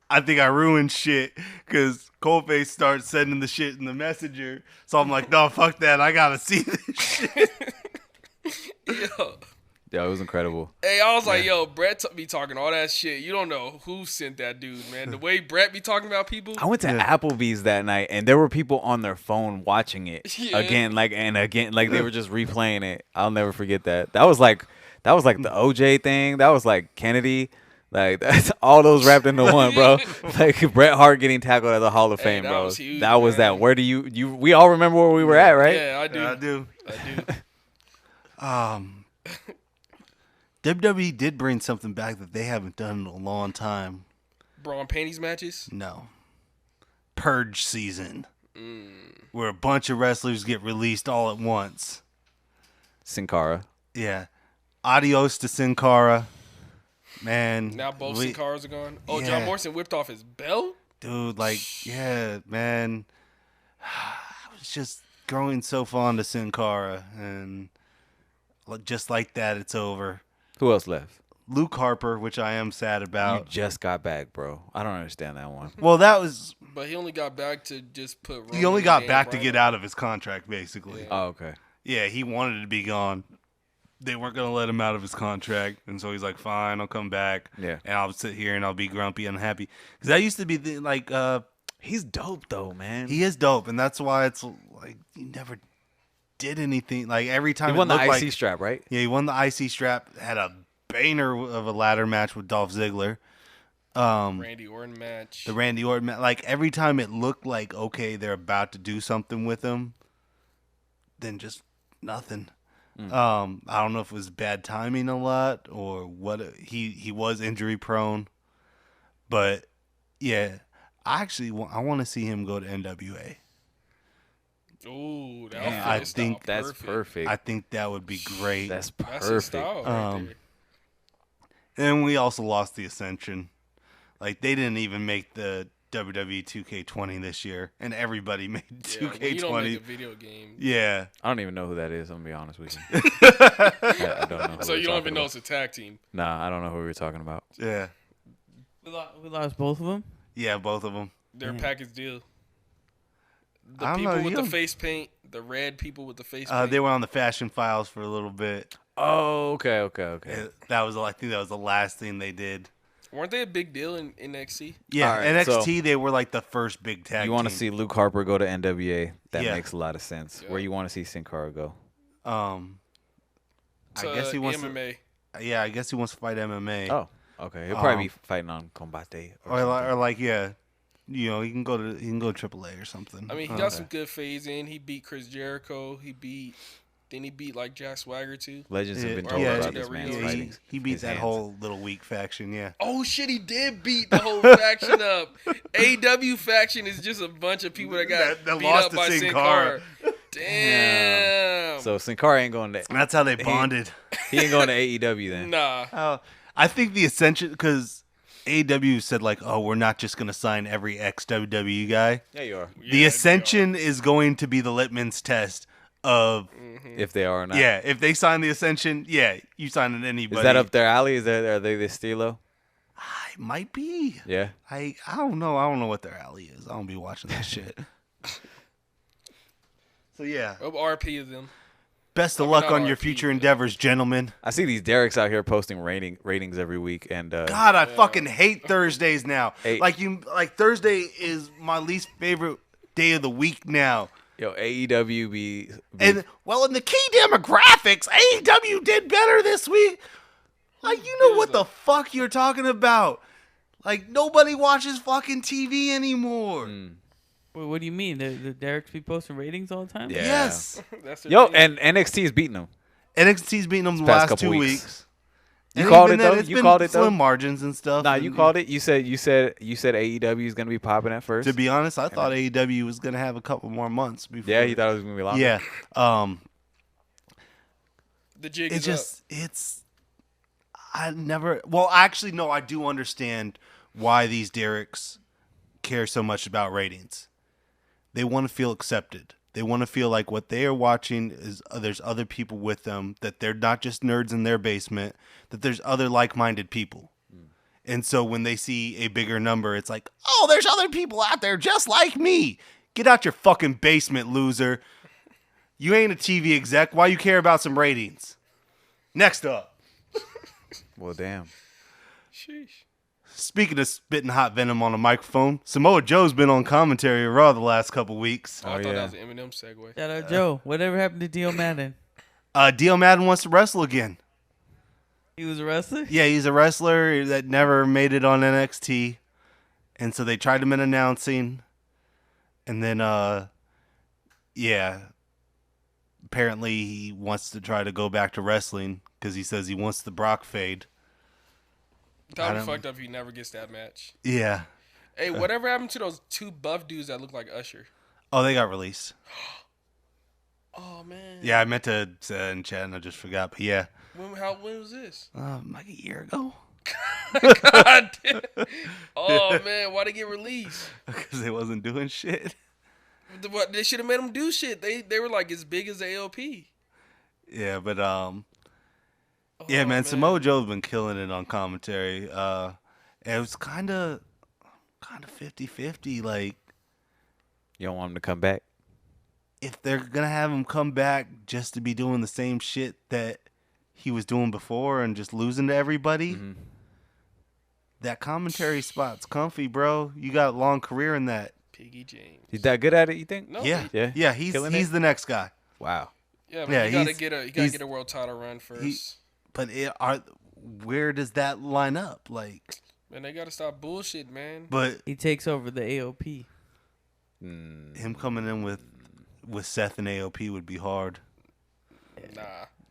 I think I ruined shit because Coldface starts sending the shit in the messenger. So I'm like, no, fuck that. I gotta see this shit. Yo. Yeah, it was incredible. Hey, I was like, yo, Brett be talking all that shit. You don't know who sent that dude, man. The way Brett be talking about people. I went to Applebee's that night, and there were people on their phone watching it again, like they were just replaying it. I'll never forget that. That was like the OJ thing. That was like Kennedy. Like that's all those wrapped into one, bro. Like Bret Hart getting tackled at the Hall of Fame, that bro. was huge, that was man. that. Where do you? We all remember where we were at, right? Yeah, I do. Yeah, I do. I do. WWE did bring something back that they haven't done in a long time. Bra and panties matches? No. Purge season. Where a bunch of wrestlers get released all at once. Sin Cara. Yeah. Adios to Sin Cara. Man. Now both Sin Caras are gone. Oh, Yeah. John Morrison whipped off his belt? Dude, like, yeah, man. I was just growing so fond of Sin Cara. And just like that, it's over. Who else left? Luke Harper, which I am sad You about. just got back, bro. I don't understand that one. Well, that was... But he only got back to just put He only got back to get out of his contract, basically. Yeah. Oh, okay. Yeah, he wanted to be gone. They weren't going to let him out of his contract. And so he's like, fine, I'll come back. Yeah. And I'll sit here and I'll be grumpy and unhappy. Because that used to be, He's dope though, man. he is dope. And that's why it's like, he never did anything. Like, every time He won it the looked IC like, strap, right? Yeah, he won the IC strap. Had a banger of a ladder match with Dolph Ziggler. Randy Orton match. The Randy Orton match. Like, every time it looked like, okay, they're about to do something with him, then just nothing. I don't know if it was bad timing a lot or what. He was injury prone, but yeah, I want to see him go to NWA. Ooh, that Yeah, I outfit think style That's perfect. I think that would be great. That's That's his perfect. style right there. And we also lost the Ascension. Like, they didn't even make the WWE 2K20 this year, and everybody made Yeah, when you don't make a 2K20. video game. Yeah. I don't even know who that is. I'm gonna be honest with you. I don't know. Who So we're you don't talking even know about. it's a tag team. Nah, I don't know who we were talking about. Yeah. We lost both of them. Yeah, both of them. They're a package deal. The I don't people know, with you the don't- face paint, the red people with the face paint. They were on the Fashion Files for a little bit. Oh, okay. That was, I think that was the last thing they did. Weren't they a big deal in NXT? Yeah, All right, NXT, so- they were like the first big tag You want to team. see Luke Harper go to NWA? That Yeah. makes a lot of sense. Yeah. Where you want to see Sin Cara go? I To guess he wants MMA. to. Yeah, I guess he wants to fight MMA. Oh, okay. He'll probably be fighting on Combate. or like, yeah, you know, he can go to AAA or something. I mean, he got some good phase in. He beat Chris Jericho. He beat Then he beat like Jack Swagger too. Legends have been Yeah, told yeah, about yeah, this man's yeah, fighting. he beat his that hands. whole little weak faction. Yeah. Oh shit, he did beat the whole faction up. AEW faction is just a bunch of people that got That beat lost up to by Sin Sin Cara. Cara. Damn. So Sin Cara ain't going to. That's how they bonded. He ain't going to AEW then. Nah. I think the Ascension, because AEW said like, oh, we're not just gonna sign every ex WWE guy. Yeah, you are. The Yeah, Ascension is going to be the litmus test of If they are or not. yeah. If they sign the Ascension, yeah, you sign it anybody. Is that up their alley? Are they the Steelo? It might be. Yeah. I don't know. I don't know what their alley is. I don't be watching that shit. So yeah, Up RP of them. best of I mean, luck not on your RP, future but- endeavors, gentlemen. I see these Derek's out here posting ratings every week, and God, I fucking hate Thursdays now. Hey. Like Thursday is my least favorite day of the week now. yo, AEW be And well, in the key demographics, AEW did better this week. Like, you know what the fuck you're talking about? Like, nobody watches fucking TV anymore. Wait, what do you mean? The Derek's be posting ratings all the time? Yeah. Yes, That's their yo, thing. and NXT is beating them. NXT's beating them the past last couple 2 weeks. weeks. You And called even it then, though. it's You been called it slim though. margins and stuff. Nah, and, you called it. You said AEW is gonna be popping at first. To be honest, I thought AEW was gonna have a couple more months before. Yeah, you thought it was gonna be longer. Yeah. The jig It is just I never actually no, I do understand why these Derek's care so much about ratings. They want to feel accepted. They want to feel like what they are watching is there's other people with them, that they're not just nerds in their basement, that there's other like-minded people. And so when they see a bigger number, it's like, oh, there's other people out there just like me. Get out your fucking basement, loser. You ain't a TV exec. Why you care about some ratings? Next up. Well, damn. Sheesh. Speaking of spitting hot venom on a microphone, Samoa Joe's been on commentary Raw the last couple weeks. Oh, I Oh, thought yeah. that was an Eminem segue. Shout out Joe. Whatever happened to Dio Madden? Dio Madden wants to wrestle again. He was a wrestler? Yeah, he's a wrestler that never made it on NXT. And so they tried him in announcing. And then, apparently he wants to try to go back to wrestling because he says he wants the Brock fade. That would I be don't- fucked up if he never gets that match. Yeah. Hey, whatever happened to those two buff dudes that look like Usher? Oh, they got released. Oh man. Yeah, I meant to say in chat and I just forgot. But yeah, When was this? like a year ago. God damn. Oh man, why'd they get released? Because they wasn't doing shit. What, they should have made them do shit. They were like as big as the ALP. Yeah, but Oh, yeah, man, Samoa Joe's been killing it on commentary. And it was kind of 50-50. Like, You don't want him to come back. if they're gonna have him come back just to be doing the same shit that he was doing before and just losing to everybody, that commentary spot's comfy, bro. You got a long career in that. Piggy James. He's that good at it, you think? No, Yeah, Yeah? yeah. He's Killing the next guy. Wow. Yeah, Yeah, man, you gotta he's- get a world title run first. But where does that line up? Like, Man, they gotta stop bullshit, man. but He takes over the AOP. him coming in with Seth and AOP would be hard. Nah,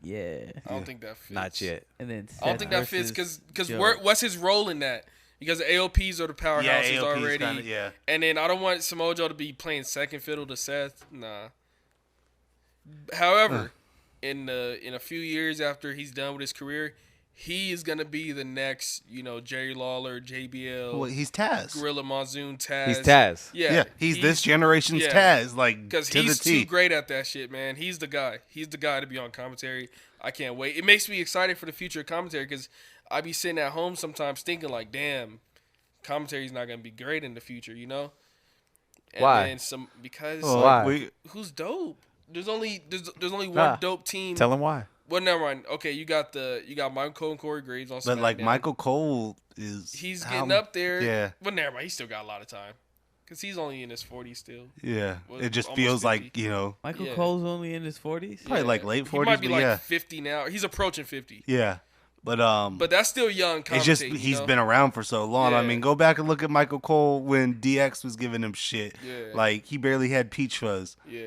Yeah. I don't think that fits. Not yet. And then I don't think that fits versus because Joe. what's his role in that? Because the AOPs are the powerhouses AOP's already. kinda, yeah. And then I don't want Samoa Joe to be playing second fiddle to Seth. Nah. However, in a few years after he's done with his career, he is gonna be the next, Jerry Lawler, JBL, Well, he's Taz. Gorilla Monsoon, Taz. He's Taz. Yeah, he's this generation's yeah. Taz. Like, because to he's the T. too great at that shit, man. He's the guy. He's the guy to be on commentary. I can't wait. It makes me excited for the future of commentary because I be sitting at home sometimes thinking like, damn, commentary's not gonna be great in the future, And Why? Then because Oh, Why? who's dope? There's only one Nah. dope team. Tell him why. Well, never mind. Okay, you got Michael Cole and Corey Graves on But like SmackDown. Michael Cole is he's how- getting up there. Yeah, But never mind. He still got a lot of time because he's only in his 40s still. yeah. Well, It just almost feels 50. like Michael Yeah. Cole's only in his 40s? Probably like late He 40s, might be but like yeah. 50 now. He's approaching 50. yeah. But But that's still young. it's just commentating, he's you know? been around for so long. I Yeah. mean, go back and look at Michael Cole when DX was giving him shit. Yeah. Like he barely had peach fuzz. Yeah.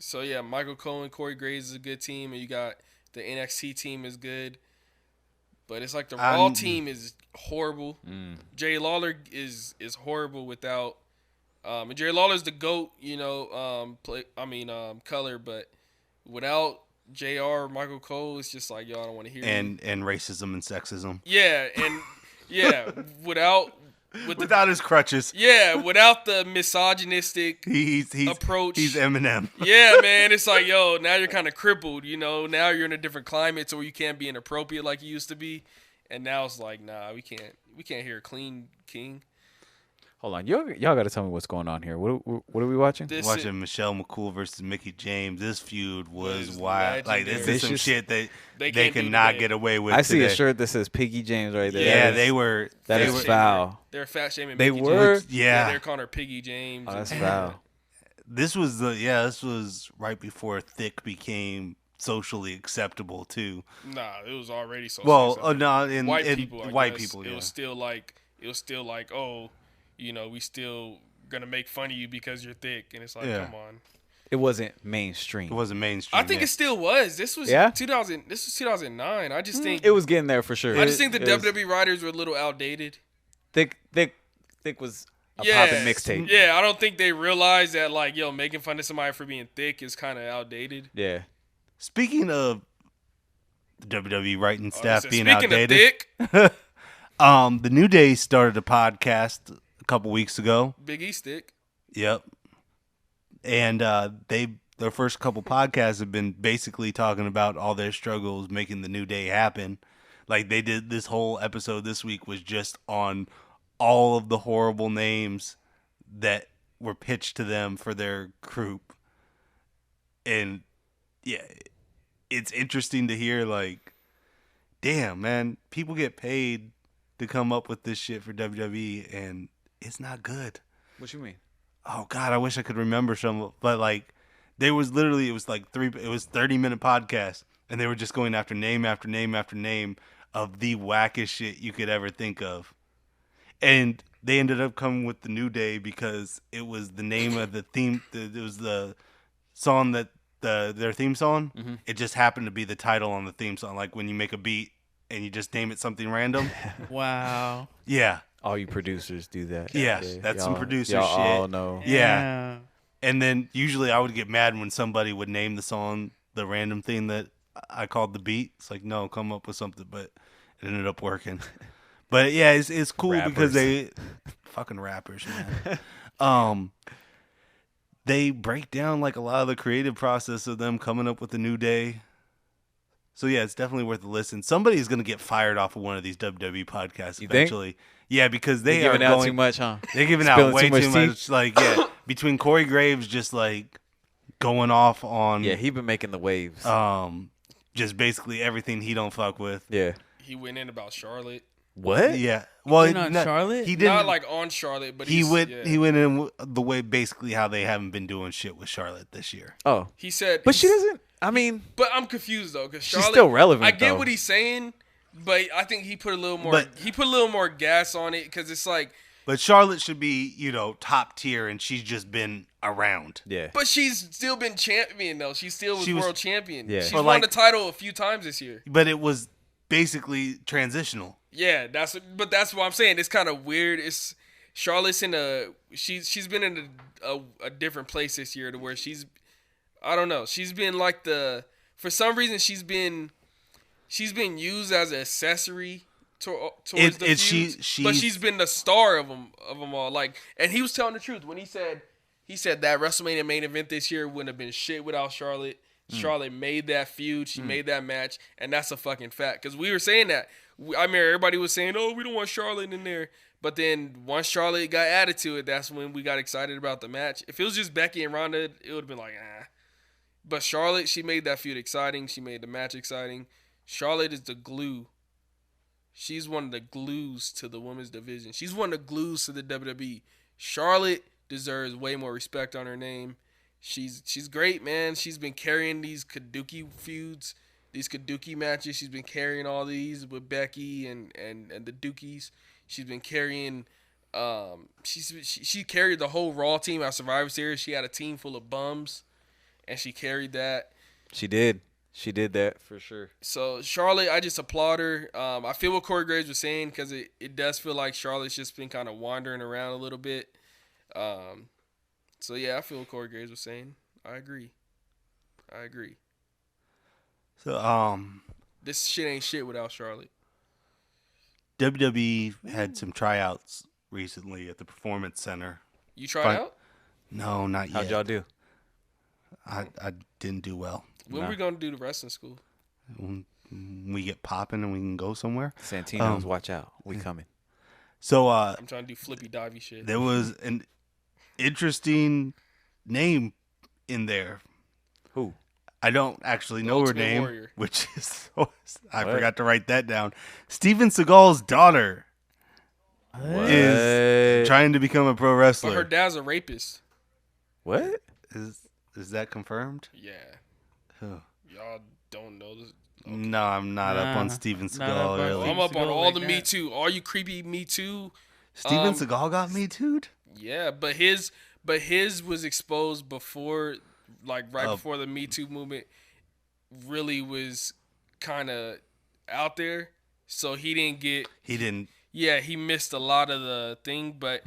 So yeah, Michael Cole and Corey Graves is a good team, and you got the NXT team is good. But it's like the Raw team is horrible. Jerry Lawler is horrible without. And Jerry Lawler's the GOAT, color, but without JR or Michael Cole, it's just like, yo, I don't want to hear and racism and sexism. Yeah, and yeah, without his crutches. Yeah, without the misogynistic he's approach. He's Eminem. Yeah, man, it's like, yo, now you're kind of crippled, now you're in a different climate so you can't be inappropriate like you used to be. And now it's like, nah, we can't hear a clean king. Hold on, y'all got to tell me what's going on here. What are we watching? Watching Michelle McCool versus Mickey James. This feud was wild. Like, this is some shit that they cannot get away with. I see a shirt that says Piggy James right there. Yeah, they were. That is foul. They're fat shaming. They Mickey were. James. Yeah, they're calling her Piggy James. Oh, that's foul. This was right before thick became socially acceptable too. Nah, it was already socially acceptable. No, white people. Yeah. It was still like, oh, we still gonna make fun of you because you're thick, and it's like, come on. It wasn't mainstream. It wasn't mainstream. I think it still was. This was 2000. This was 2009. I just think it was getting there for sure. I just think the WWE writers were a little outdated. Thick was a poppin' mixtape. Yeah, I don't think they realized that, like, yo, making fun of somebody for being thick is kind of outdated. Yeah. Speaking of the WWE writing staff being outdated, thick, the New Day started a podcast a couple weeks ago. Big E stick. Yep. And their first couple podcasts have been basically talking about all their struggles making the New Day happen. Like, they did this whole episode this week was just on all of the horrible names that were pitched to them for their group. And yeah, it's interesting to hear, like, damn, man, people get paid to come up with this shit for WWE, and it's not good. What you mean? Oh God, I wish I could remember some, but like, it was 30-minute podcast, and they were just going after name after name after name of the wackest shit you could ever think of. And they ended up coming with the New Day because it was the name of the theme. It was the song that their theme song. Mm-hmm. It just happened to be the title on the theme song. Like when you make a beat and you just name it something random. Wow. Yeah. All you producers do that. Yeah, that's some producer shit. All know. Yeah. And then usually I would get mad when somebody would name the song the random thing that I called the beat. It's like, no, come up with something, but it ended up working. But yeah, it's cool rappers. Because they fucking rappers, man. They break down like a lot of the creative process of them coming up with the New Day. So yeah, it's definitely worth a listen. Somebody's gonna get fired off of one of these WWE podcasts eventually. Think? Yeah, because they're giving out too much, huh? They're giving out way too much. Like, yeah, between Corey Graves just like going off on. Yeah, he been making the waves. Just basically everything he don't fuck with. Yeah. He went in about Charlotte. What? Yeah. Well, on Charlotte? He didn't. Not like on Charlotte, but he went in the way basically how they haven't been doing shit with Charlotte this year. Oh. He said. But she doesn't. I mean. But I'm confused though, because she's still relevant. I get what he's saying, but I think he put a little more. He put a little more gas on it because it's like. But Charlotte should be, top tier, and she's just been around. Yeah. But she's still been champion though. She still was world champion. Yeah. She's won the title a few times this year. But it was basically transitional. Yeah, that's what I'm saying. It's kind of weird. It's Charlotte's in she's been in a different place this year to where I don't know. She's been like for some reason she's been used as an accessory towards the feuds, but she's been the star of them all. Like, and he was telling the truth when he said that WrestleMania main event this year wouldn't have been shit without Charlotte. Charlotte made that feud. She made that match, and that's a fucking fact. Because we were saying that. I mean, everybody was saying, "Oh, we don't want Charlotte in there." But then once Charlotte got added to it, that's when we got excited about the match. If it was just Becky and Ronda, it would have been like, ah. But Charlotte, she made that feud exciting. She made the match exciting. Charlotte is the glue. She's one of the glues to the women's division. She's one of the glues to the WWE. Charlotte deserves way more respect on her name. She's great, man. She's been carrying these Kaduki feuds, these Kaduki matches. She's been carrying all these with Becky and the Dookies. She's been carrying. She carried the whole Raw team at Survivor Series. She had a team full of bums, and she carried that. She did. She did that for sure. So Charlotte, I just applaud her. I feel what Corey Graves was saying because it does feel like Charlotte's just been kind of wandering around a little bit. So yeah, I feel what Corey Graves was saying. I agree. So This shit ain't shit without Charlotte. WWE had some tryouts recently at the Performance Center. You tried out? No, not yet. How'd y'all do? I didn't do well. When we gonna do the wrestling school? When we get popping and we can go somewhere. Santino's, watch out. We coming. So I'm trying to do flippy divey shit. there was an interesting name in there. Who? I don't actually know her Ultimate name, Warrior. which is I What? forgot to write that down. Steven Seagal's daughter What? is trying to become a pro But wrestler. her dad's a rapist. What? Is that confirmed? Yeah. Huh. Y'all don't know this. No, I'm not up on Steven not up Seagal on really. I'm up on Seagal all like the that. Me Too. All you creepy Me Too. Steven Seagal got me too. Yeah, but his was exposed before, like before the Me Too movement really was kind of out there. So he didn't get. He didn't. Yeah, he missed a lot of the thing, but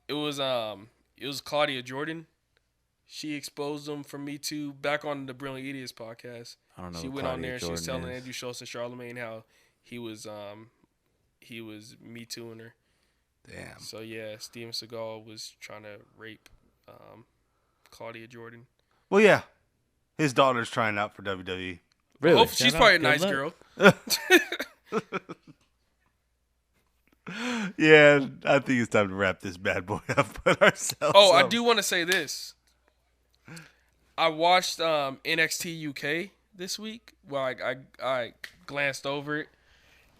it was Claudia Jordan. She exposed him for Me Too back on the Brilliant Idiots podcast. I don't know. She who went on Claudia there and she was Jordan telling is. Andrew Schultz and Charlamagne how he was Me Tooing her. Damn. So yeah, Steven Seagal was trying to rape Claudia Jordan. Well, yeah, his daughter's trying out for WWE. Really? Oh, she's Shout probably a out. nice Good girl. Yeah, I think it's time to wrap this bad boy up. Put ourselves. Oh, I up. do want to say this. I watched NXT UK this week. Well, I glanced over it,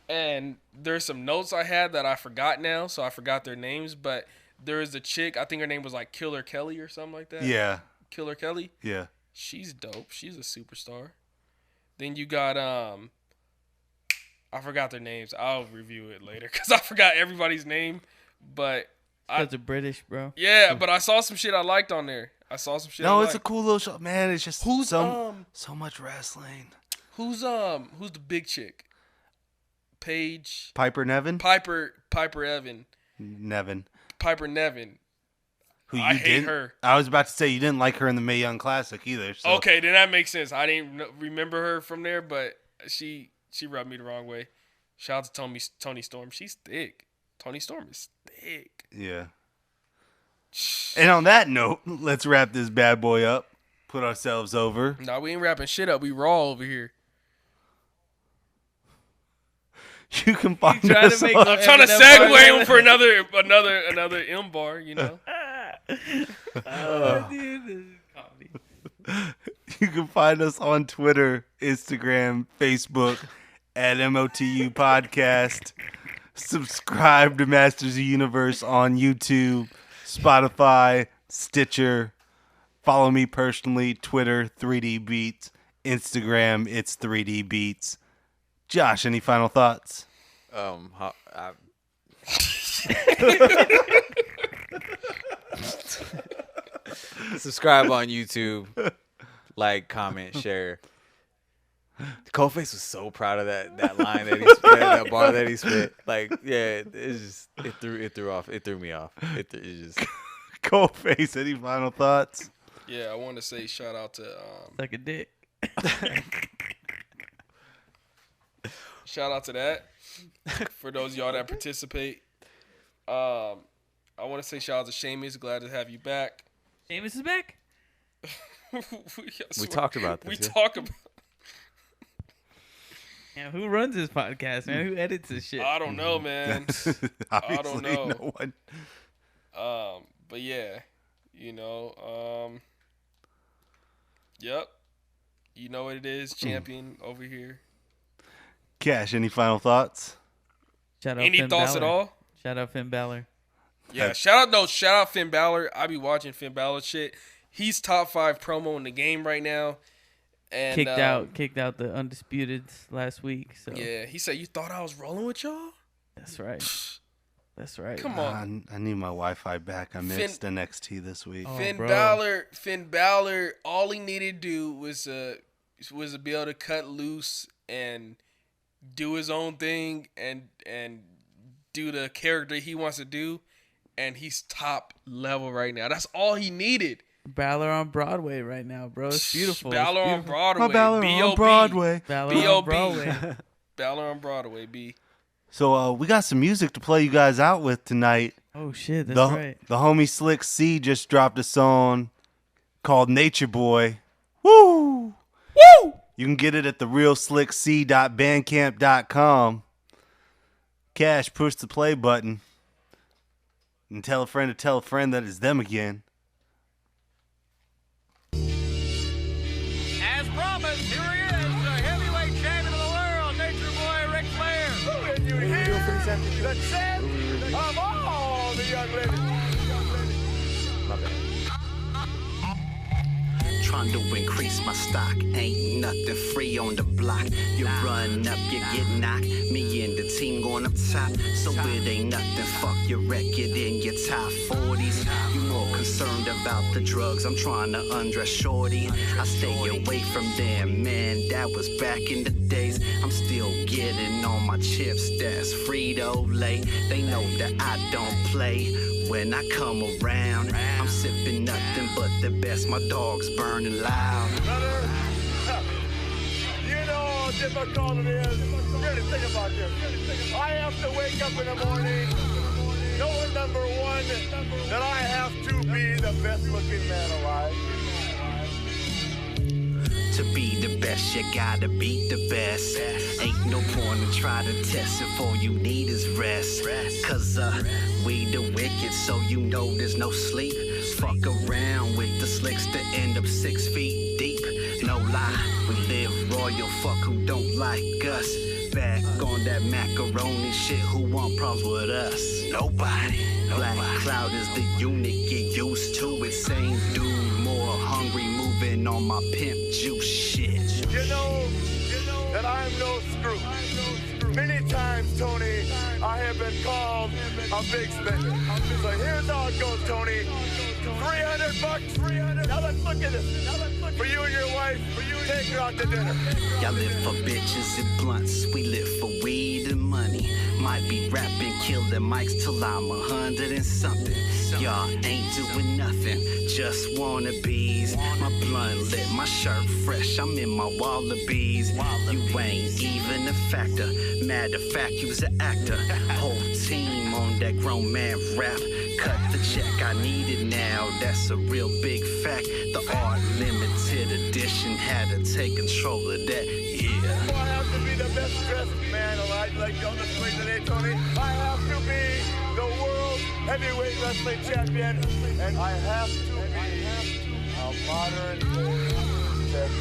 and there's some notes I had that I forgot now, so I forgot their names. But there is a chick. I think her name was like Killer Kelly or something like that. Yeah, Killer Kelly. yeah. She's dope. She's a superstar. Then you got I forgot their names. I'll review it later because I forgot everybody's name. But Because of British, bro. yeah, but I saw some shit I liked on there. No, it's a cool little show, man. It's just Who's so much wrestling. who's the big chick? Paige Piper Nevin. Piper Evan. Nevin. Piper Nevin. Who you I hate didn't? her. I was about to say you didn't like her in the Mae Young Classic either. So. Okay, then that makes sense. I didn't remember her from there, but she rubbed me the wrong way. Shout out to Tony Storm. She's thick. Tony Storm is thick. Yeah. And on that note, let's wrap this bad boy up. Put ourselves over. Nah, we ain't wrapping shit up. We raw over here. You can find You trying to us make on- some I'm trying to Eminem bar? segue him for another M bar, you know. Dude, this is comedy. You can find us on Twitter, Instagram, Facebook at MOTU Podcast. Subscribe to Masters of the Universe on YouTube, Spotify, Stitcher. Follow me personally, Twitter, 3D Beats, Instagram, it's 3D Beats. Josh, any final thoughts? Subscribe on YouTube. Like, comment, share. Coldface was so proud of that line that he spit, that bar that he spit. Like, yeah, it threw me off. It just Coldface, any final thoughts? Yeah, I want to say shout out to Like a dick. shout out to that for those of y'all that participate. I want to say shout out to Seamus. Glad to have you back. Seamus is back? we talked about this. We yeah? talk about. Yeah, who runs this podcast, man? Who edits this shit? I don't know, man. Obviously, know. no one. But yeah, you know, yep. You know what it is, champion over here. Cash, any final thoughts? Shout out Any Finn thoughts Balor. at all? Shout out Finn Balor. Yeah, shout out Finn Balor. I be watching Finn Balor shit. He's top 5 promo in the game right now. And Kicked out the Undisputeds last week. So Yeah, he said, "You thought I was rolling with y'all?" that's right. That's right. Come on. I need my Wi-Fi back. I missed NXT this week. Oh, Finn bro. Balor, all he needed to do was to be able to cut loose and do his own thing and do the character he wants to do, and he's top level right now. That's all he needed. Balor on Broadway right now, bro. It's beautiful. Balor on Broadway. My Balor B.O.B. on Broadway. Balor B.O.B. on Broadway. Balor on Broadway, B. So we got some music to play you guys out with tonight. Oh shit, that's right. The homie Slick C just dropped a song called Nature Boy. Woo! Woo! You can get it at therealslickc.bandcamp.com. Cash, push the play button. And tell a friend to tell a friend that it's them again. As promised, here he is, the heavyweight champion of the world, Nature Boy Ric Flair. Can you hear the chant of all the young ladies? Trying to increase my stock, ain't nothing free on the block. You run up, you get knocked. Me and the team going up top, so it ain't nothing. Fuck your record in your top 40s. You more concerned about the drugs, I'm trying to undress shorty. I stay away from them, man, that was back in the days. I'm still getting on my chips, that's Frito-Lay. They know that I don't play. When I come around, I'm sipping nothing but the best. My dog's burning loud. Brother, you know how difficult it is. Really think about this. I have to wake up in the morning knowing, number one, that I have to be the best looking man alive. To be the best, you gotta beat the best. Ain't no point to try to test if all you need is rest. Cause we the wicked, so you know there's no sleep. Fuck around with the slicks to end up 6 feet deep. No lie, we live royal, fuck who don't like us. Back on that macaroni shit, who want problems with us? Nobody. Black Cloud is the unit, get used to it. Same dude, more hungry, moving on my pimp juice shit. You know that I'm no screw. Many times, Tony, I have been called a big spender. So here's how it goes, Tony. $300. Now let's look at this. For you and your wife, take her out to dinner. Y'all live for bitches and blunts, we live for weed and money. Might be rapping, killing mics till I'm 100 and something. Y'all ain't doing nothing, just wannabes. My blunt lit, my shirt fresh, I'm in my wallabies. You ain't even a factor, matter of fact, you's an actor. Whole team on that grown man rap. Cut the check, I need it now, that's a real big fact. The art limited edition had to take control of that, yeah. I have to be the best dressed man alive, like on the screen today, Tony. I have to be the world heavyweight wrestling champion, and I have to be a modern day sex